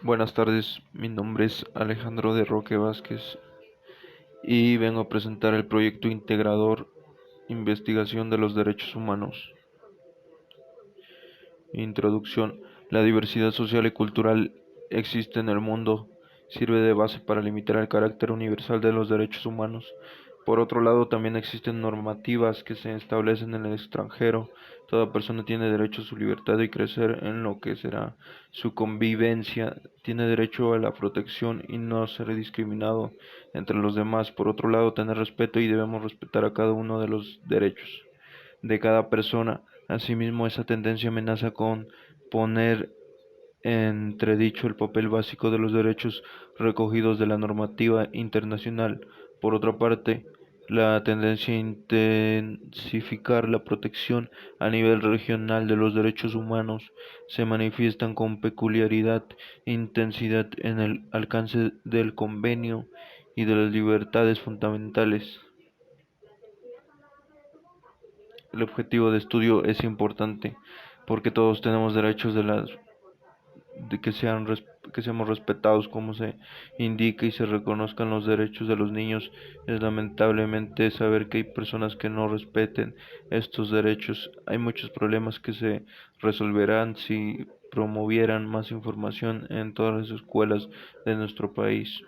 Buenas tardes, mi nombre es Alejandro de Roque Vázquez y vengo a presentar el proyecto integrador Investigación de los Derechos Humanos. Introducción. La diversidad social y cultural existe en el mundo, sirve de base para limitar el carácter universal de los derechos humanos. Por otro lado, también existen normativas que se establecen en el extranjero. Toda persona tiene derecho a su libertad y crecer en lo que será su convivencia. Tiene derecho a la protección y no ser discriminado entre los demás. Por otro lado, tener respeto y debemos respetar a cada uno de los derechos de cada persona. Asimismo, esa tendencia amenaza con poner en entredicho el papel básico de los derechos recogidos de la normativa internacional. Por otra parte, la tendencia a intensificar la protección a nivel regional de los derechos humanos se manifiestan con peculiaridad e intensidad en el alcance del convenio y de las libertades fundamentales. El objetivo de estudio es importante porque todos tenemos derechos de que seamos respetados como se indica y se reconozcan los derechos de los niños. Es lamentablemente saber que hay personas que no respeten estos derechos. Hay muchos problemas que se resolverán si promovieran más información en todas las escuelas de nuestro país.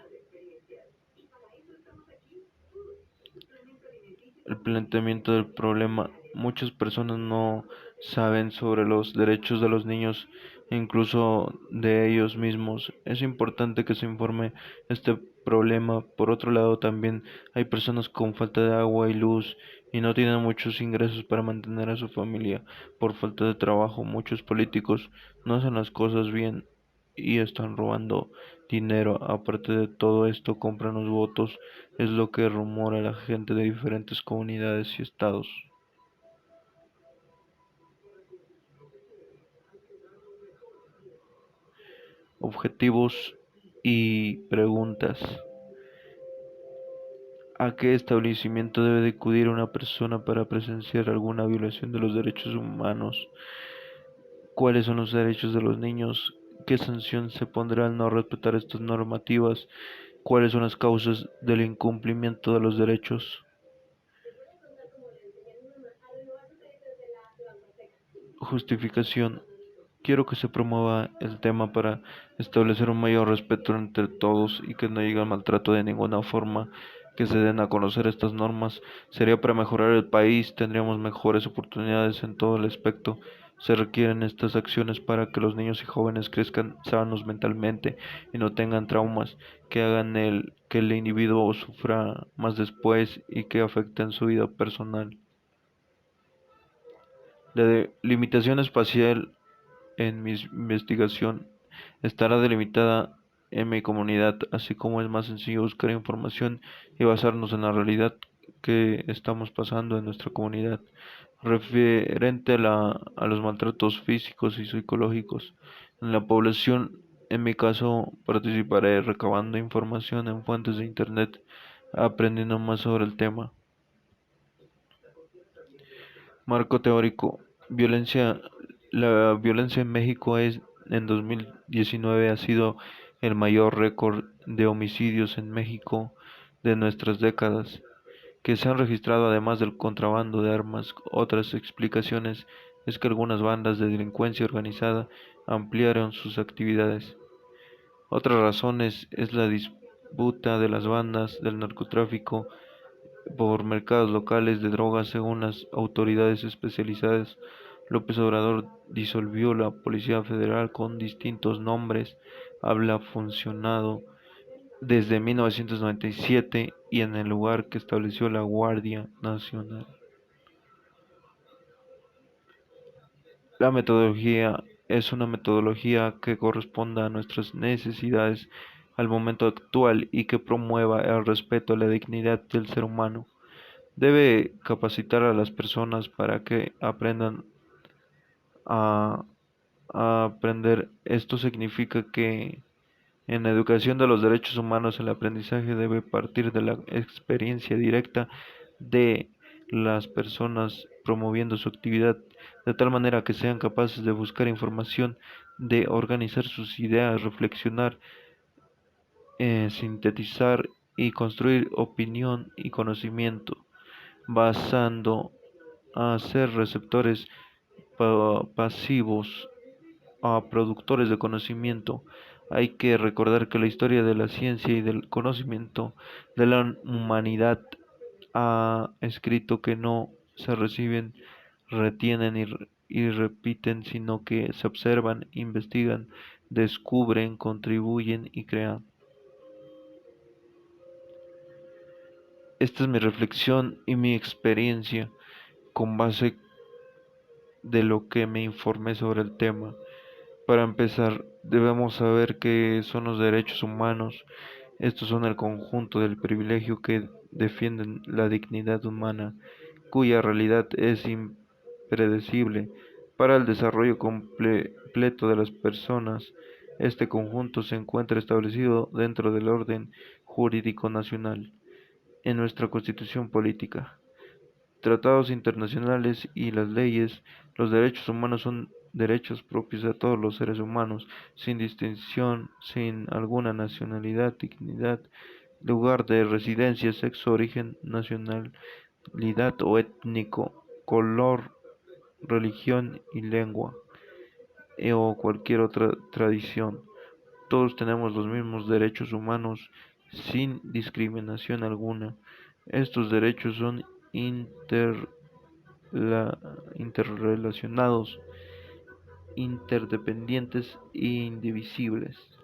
El planteamiento del problema. Muchas personas no saben sobre los derechos de los niños, incluso de ellos mismos. Es importante que se informe este problema. Por otro lado, también hay personas con falta de agua y luz y no tienen muchos ingresos para mantener a su familia por falta de trabajo. Muchos políticos no hacen las cosas bien y están robando dinero. Aparte de todo esto, compran los votos, es lo que rumora la gente de diferentes comunidades y estados. Objetivos y preguntas. ¿A qué establecimiento debe de acudir una persona para presenciar alguna violación de los derechos humanos? ¿Cuáles son los derechos de los niños? ¿Qué sanción se pondrá al no respetar estas normativas? ¿Cuáles son las causas del incumplimiento de los derechos? Justificación. Quiero que se promueva el tema para establecer un mayor respeto entre todos y que no llegue al maltrato de ninguna forma, que se den a conocer estas normas. Sería para mejorar el país, tendríamos mejores oportunidades en todo el aspecto. Se requieren estas acciones para que los niños y jóvenes crezcan sanos mentalmente y no tengan traumas que hagan que el individuo sufra más después y que afecten su vida personal. La limitación espacial en mi investigación estará delimitada en mi comunidad, así como es más sencillo buscar información y basarnos en la realidad que estamos pasando en nuestra comunidad, referente a los maltratos físicos y psicológicos en la población. En mi caso, participaré recabando información en fuentes de internet, aprendiendo más sobre el tema. Marco teórico. Violencia. La violencia en México en 2019 ha sido el mayor récord de homicidios en México de nuestras décadas, que se han registrado además del contrabando de armas. Otras explicaciones es que algunas bandas de delincuencia organizada ampliaron sus actividades. Otra razón es la disputa de las bandas del narcotráfico por mercados locales de drogas. Según las autoridades especializadas, López Obrador disolvió la Policía Federal con distintos nombres. Habla funcionado desde 1997 y en el lugar que estableció la Guardia Nacional. La metodología es una metodología que corresponda a nuestras necesidades al momento actual y que promueva el respeto a la dignidad del ser humano. Debe capacitar a las personas para que aprendan a, a aprender. Esto significa que en la educación de los derechos humanos el aprendizaje debe partir de la experiencia directa de las personas promoviendo su actividad, de tal manera que sean capaces de buscar información de organizar sus ideas, reflexionar, sintetizar y construir opinión y conocimiento, basando a ser receptores pasivos a productores de conocimiento. Hay que recordar que la historia de la ciencia y del conocimiento de la humanidad ha escrito que no se reciben, retienen y repiten, sino que se observan, investigan, descubren, contribuyen y crean. Esta es mi reflexión y mi experiencia con base de lo que me informé sobre el tema. Para empezar, debemos saber qué son los derechos humanos. Estos son el conjunto del privilegio que defienden la dignidad humana, cuya realidad es impredecible para el desarrollo completo de las personas. Este conjunto se encuentra establecido dentro del orden jurídico nacional, en nuestra Constitución política, tratados internacionales y las leyes. Los derechos humanos son derechos propios de todos los seres humanos, sin distinción, sin alguna nacionalidad, dignidad, lugar de residencia, sexo, origen, nacionalidad o étnico, color, religión y lengua, o cualquier otra tradición. Todos tenemos los mismos derechos humanos sin discriminación alguna. Estos derechos son interrelacionados, interdependientes e indivisibles.